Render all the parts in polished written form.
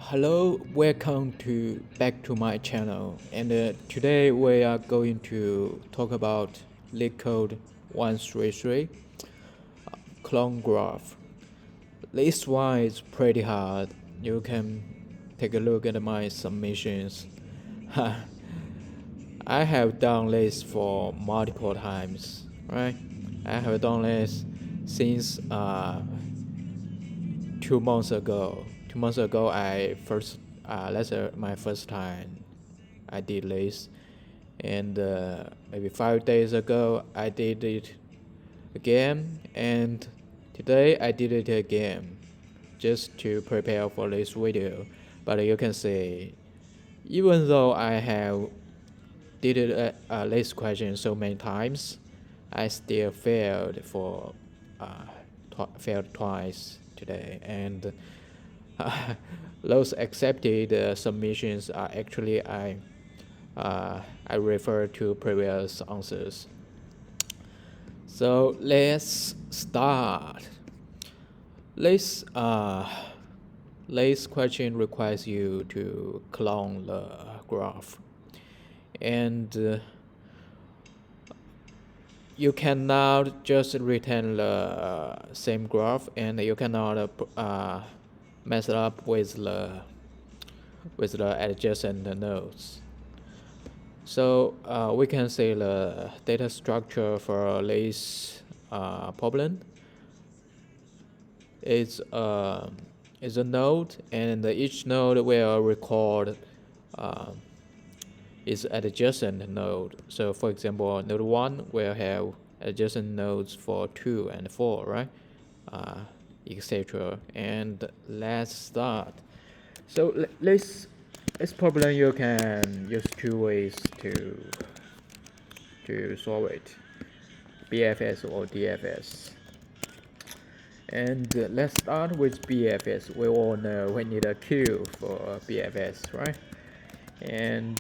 Hello, welcome back to my channel, and today we are going to talk about Leetcode 133 clone graph. This one is pretty hard. You can take a look at my submissions. I have done this for multiple times, right? I have done this since 2 months ago. 2 months ago, that's my first time I did this, and maybe 5 days ago I did it again, and today I did it again, just to prepare for this video. But you can see, even though I have did it this question so many times, I still failed twice today, and those accepted submissions are actually I refer to previous answers. So let's start. This question requires you to clone the graph, and you cannot just retain the same graph, and you cannot mess it up with the adjacent nodes. So we can say the data structure for this problem is a node, and each node will record its adjacent node. So for example, node 1 will have adjacent nodes for 2 and 4, right? Etc. And let's start. So this problem, you can use two ways to solve it: BFS or DFS. And let's start with BFS. We all know we need a queue for BFS, right? And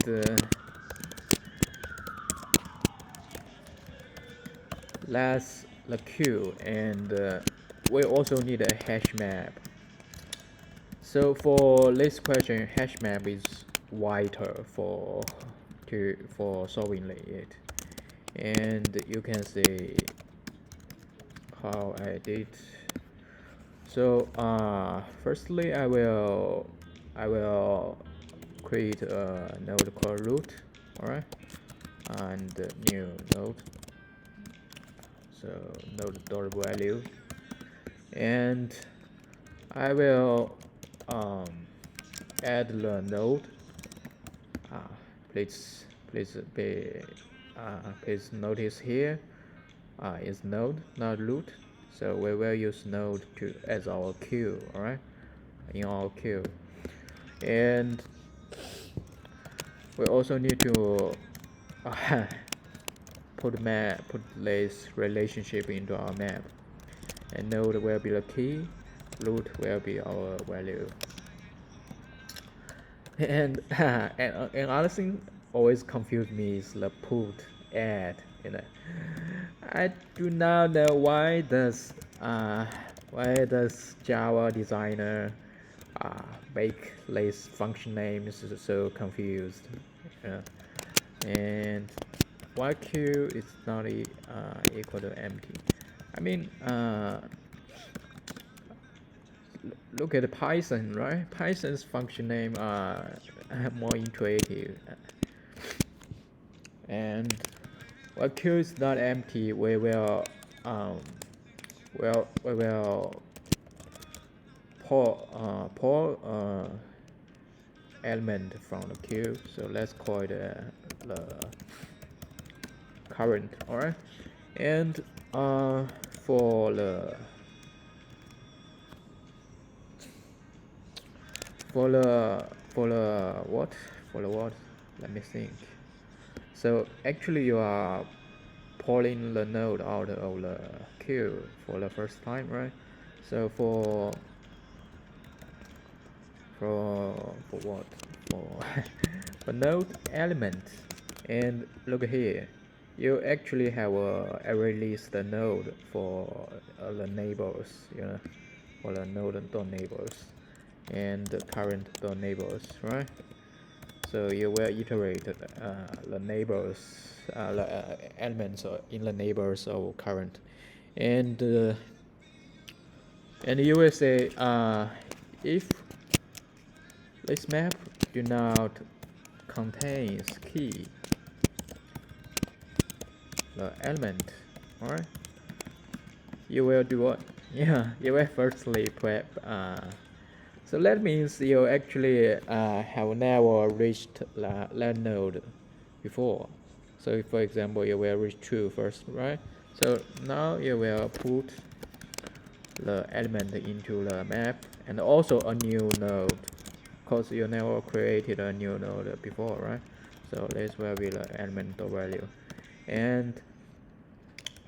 that's the queue, and we also need a hash map. So for this question, hash map is vital for solving it, and you can see how I did. So firstly, I will create a node called root, alright, and new node. So node.value, and I will add the node. Please notice here is node, not root. So we will use node as our queue, alright, in our queue. And we also need to put this relationship into our map, and node will be the key, root will be our value. And another thing always confuse me is the put add. I do not know why does Java designer make these function names so confused. And why q is not equal to empty. I mean, look at Python, right? Python's function name are more intuitive, and while q is not empty, we will pull element from the queue. So let's call it the current, alright. And for the what, let me think. So actually you are pulling the node out of the queue for the first time, right? So for what? For node element. And look here, you actually have a array list node for the neighbors, for the node.neighbors. and the current the neighbors, right? So you will iterate the neighbors, elements in the neighbors of current, and you will say if this map do not contains key the element, alright, you will do what? Yeah, you will firstly prep. So that means you actually have never reached that node before. So if, for example, you will reach 2 first, right? So now you will put the element into the map and also a new node, because you never created a new node before, right? So this will be the element value. And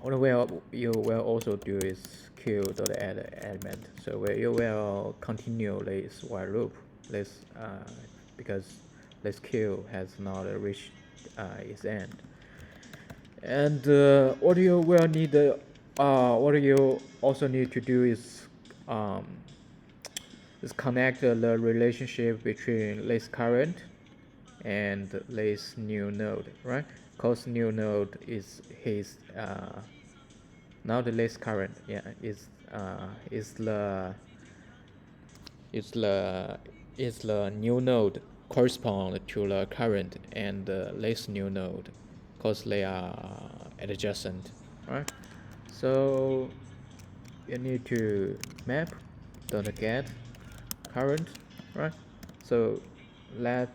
what you will also do is kill the add element. So where you will continue this while loop, this because this queue has not reached its end. And what you will need, what you also need to do is connect the relationship between this current and this new node, right? Because new node is his not this current, yeah, is the new node correspond to the current and this new node, because they are adjacent, right? So you need to map the get current, right? So that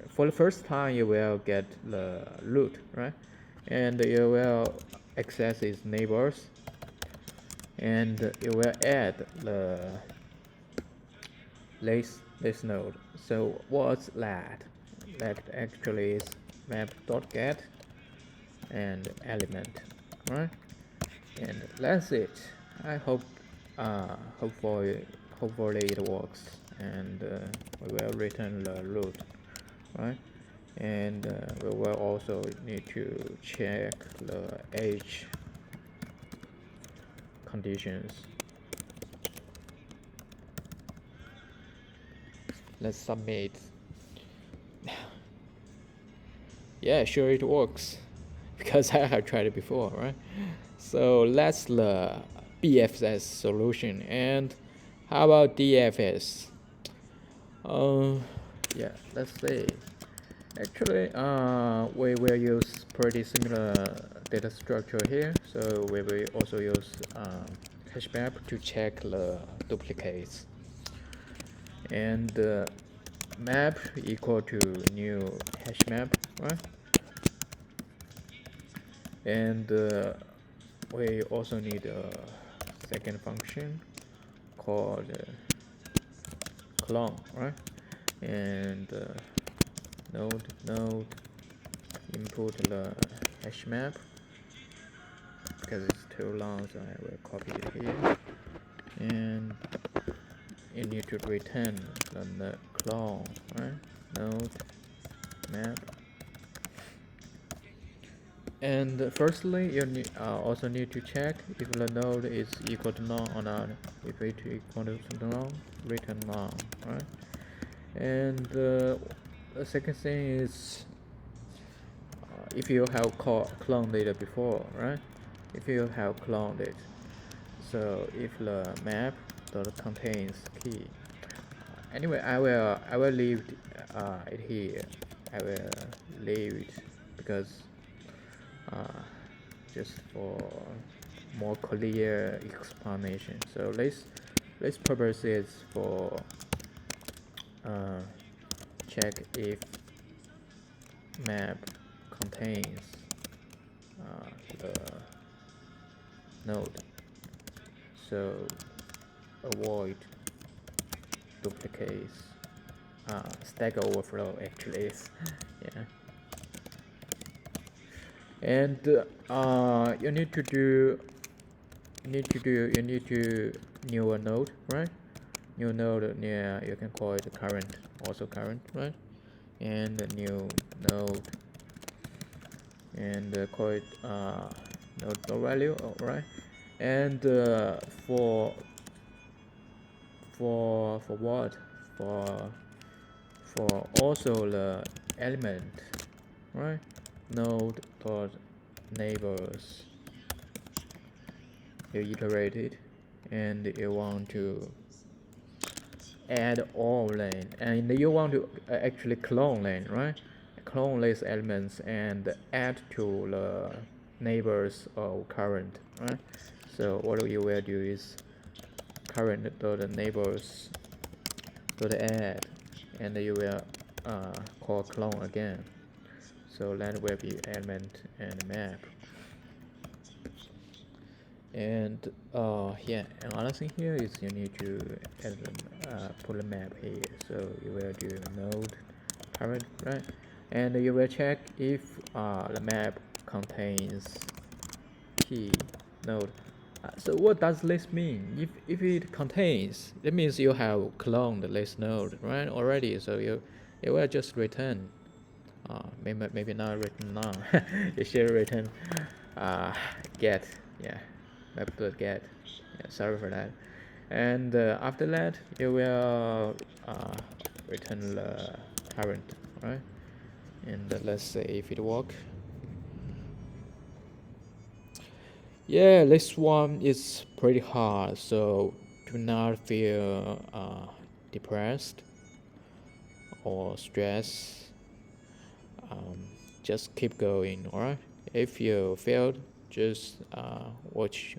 for the first time you will get the root, right? And you will access its neighbors, and you will add the this node. So what's that? That actually is map.get and element, right? And that's it. I hope hopefully it works, and we will return the root, right? And we will also need to check the age conditions. Let's submit. Yeah, sure it works, because I have tried it before, right? So that's the BFS solution. And how about DFS? Yeah, let's see. Actually, we will use pretty similar data structure here. So we will also use hash map to check the duplicates. And map equal to new hash map, right? And we also need a second function called clone, right? And node input the hash map, because it's too long, so I will copy it here. And you need to return the clone, right? Node map. And firstly, you also need to check if the node is equal to none or not. If it is equal to none, return none, right? And the second thing is if you have cloned it before, right? If you have cloned it, so if the map contains key, anyway, I will leave it here. I will leave it because just for more clear explanation. So this purpose is for check if map contains the node, so avoid duplicates. Stack overflow actually is yeah. And you need to new a node, right? New node, yeah, you can call it current, also current, right? And a new node, and call it node value, right? And for For what? For also the element, right? Node dot neighbors. You iterate it, and you want to add all lane, and you want to actually clone lane, right? Clone these elements and add to the neighbors of current, right? So what you will do is current dot neighbors dot add, and you will call clone again. So that will be element and map. And yeah, another thing here is you need to add put a map here. So you will do node current, right? And you will check if the map contains key node. So what does this mean? If it contains, that means you have cloned this node, right, already. So you will just return. Maybe not return now. You should return get, yeah, map.get. Yeah, sorry for that. And after that, you will return the current, right? And let's say if it works. Yeah, this one is pretty hard, so do not feel depressed or stressed. Just keep going, alright? If you failed, just watch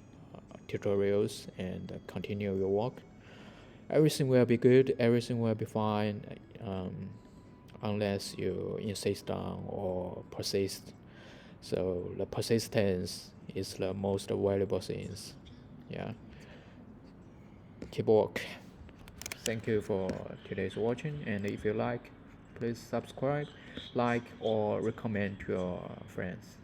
tutorials and continue your work. Everything will be good, everything will be fine, unless you insist on or persist. So the persistence is the most valuable things. Yeah. Keep work. Thank you for today's watching, and if you like, please subscribe, like, or recommend to your friends.